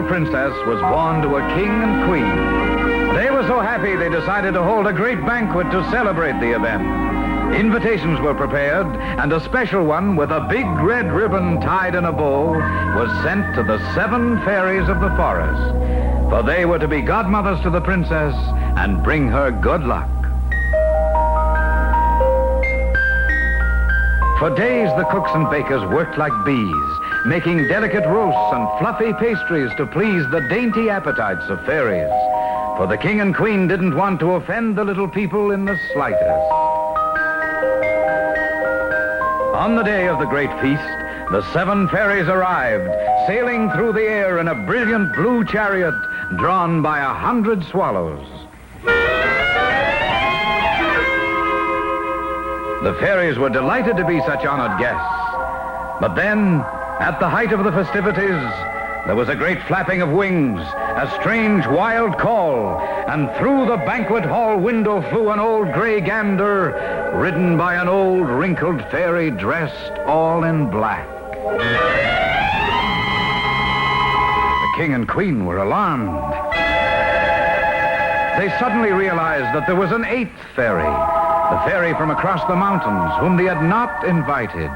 Princess was born to a king and queen. They were so happy they decided to hold a great banquet to celebrate the event. Invitations were prepared, and a special one with a big red ribbon tied in a bow was sent to the 7 fairies of the forest, for they were to be godmothers to the princess and bring her good luck. For days, the cooks and bakers worked like bees, making delicate roasts and fluffy pastries to please the dainty appetites of fairies. For the king and queen didn't want to offend the little people in the slightest. On the day of the great feast, the 7 fairies arrived, sailing through the air in a brilliant blue chariot drawn by 100 swallows. The fairies were delighted to be such honored guests. But then, at the height of the festivities, there was a great flapping of wings, a strange wild call, and through the banquet hall window flew an old gray gander, ridden by an old wrinkled fairy dressed all in black. The king and queen were alarmed. They suddenly realized that there was an 8th fairy, the fairy from across the mountains, whom they had not invited.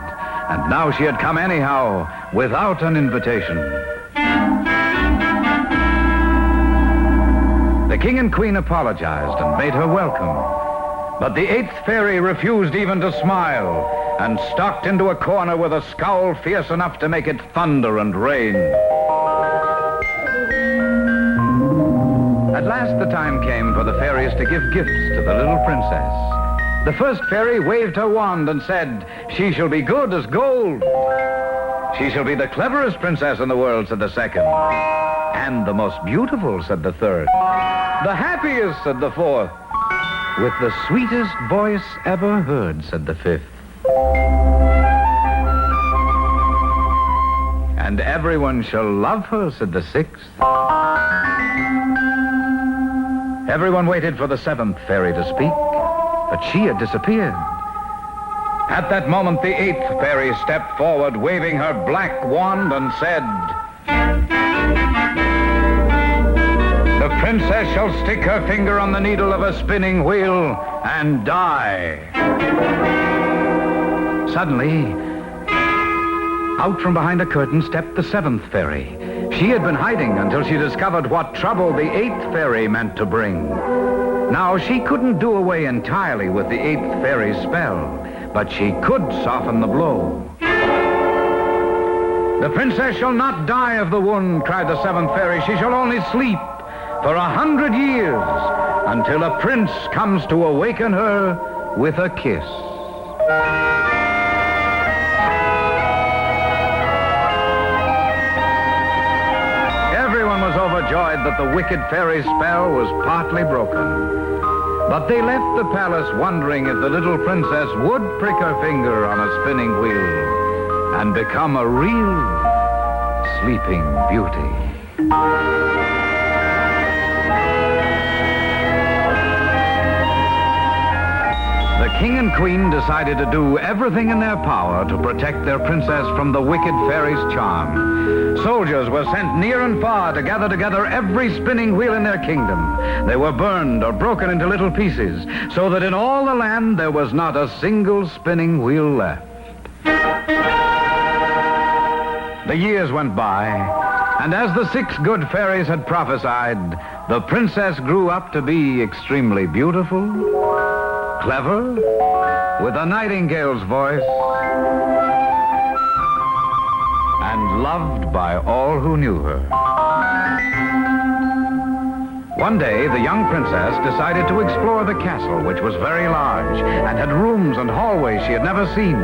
And now she had come anyhow, without an invitation. The king and queen apologized and made her welcome. But the 8th fairy refused even to smile and stalked into a corner with a scowl fierce enough to make it thunder and rain. At last the time came for the fairies to give gifts to the little princess. The first fairy waved her wand and said, "She shall be good as gold." "She shall be the cleverest princess in the world," said the second. "And the most beautiful," said the third. "The happiest," said the fourth. "With the sweetest voice ever heard," said the fifth. "And everyone shall love her," said the sixth. Everyone waited for the 7th fairy to speak, but she had disappeared. At that moment, the 8th fairy stepped forward, waving her black wand, and said, "The princess shall stick her finger on the needle of a spinning wheel and die." Suddenly, out from behind a curtain stepped the 7th fairy. She had been hiding until she discovered what trouble the 8th fairy meant to bring. Now, she couldn't do away entirely with the 8th fairy's spell, but she could soften the blow. "The princess shall not die of the wound," cried the 7th fairy. "She shall only sleep for 100 years until a prince comes to awaken her with a kiss." Everyone was overjoyed that the wicked fairy's spell was partly broken. But they left the palace wondering if the little princess would prick her finger on a spinning wheel and become a real Sleeping Beauty. The king and queen decided to do everything in their power to protect their princess from the wicked fairy's charm. Soldiers were sent near and far to gather together every spinning wheel in their kingdom. They were burned or broken into little pieces, so that in all the land there was not a single spinning wheel left. The years went by, and as the 6 good fairies had prophesied, the princess grew up to be extremely beautiful, clever, with a nightingale's voice, and loved by all who knew her. One day, the young princess decided to explore the castle, which was very large and had rooms and hallways she had never seen.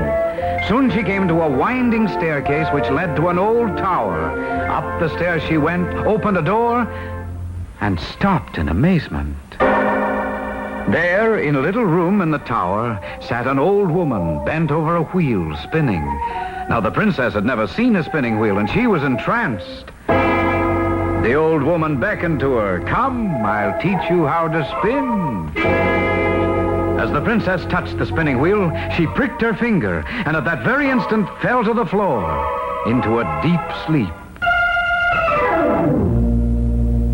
Soon she came to a winding staircase which led to an old tower. Up the stairs she went, opened a door, and stopped in amazement. There, in a little room in the tower, sat an old woman bent over a wheel, spinning. Now, the princess had never seen a spinning wheel, and she was entranced. The old woman beckoned to her. "Come, I'll teach you how to spin." As the princess touched the spinning wheel, she pricked her finger, and at that very instant fell to the floor into a deep sleep.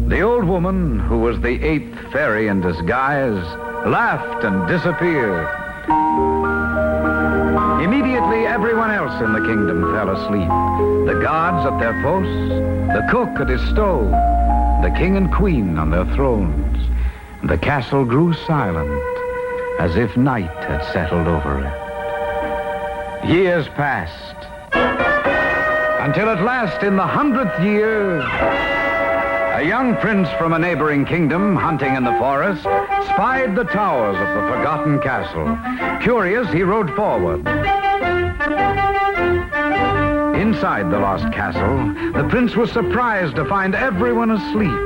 The old woman, who was the 8th fairy in disguise, laughed and disappeared. Immediately, everyone else in the kingdom fell asleep. The gods at their posts, the cook at his stove, the king and queen on their thrones. The castle grew silent, as if night had settled over it. Years passed, until at last, in the 100th year, a young prince from a neighboring kingdom, hunting in the forest, spied the towers of the forgotten castle. Curious, he rode forward. Inside the lost castle, the prince was surprised to find everyone asleep.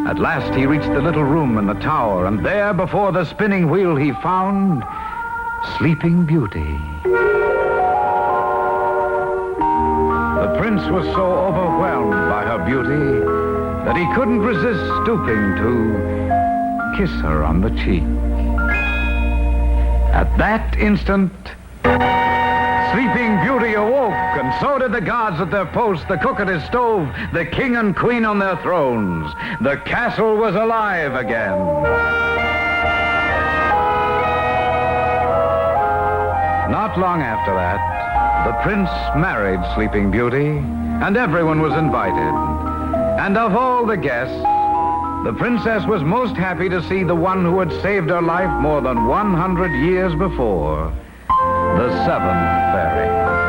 At last he reached the little room in the tower, and there before the spinning wheel he found Sleeping Beauty. The prince was so overwhelmed by her beauty that he couldn't resist stooping to kiss her on the cheek. At that instant, Sleeping Beauty awoke, and so did the gods at their posts, the cook at his stove, the king and queen on their thrones. The castle was alive again. Not long after that, the prince married Sleeping Beauty, and everyone was invited. And of all the guests, the princess was most happy to see the one who had saved her life more than 100 years before, the 7th fairy.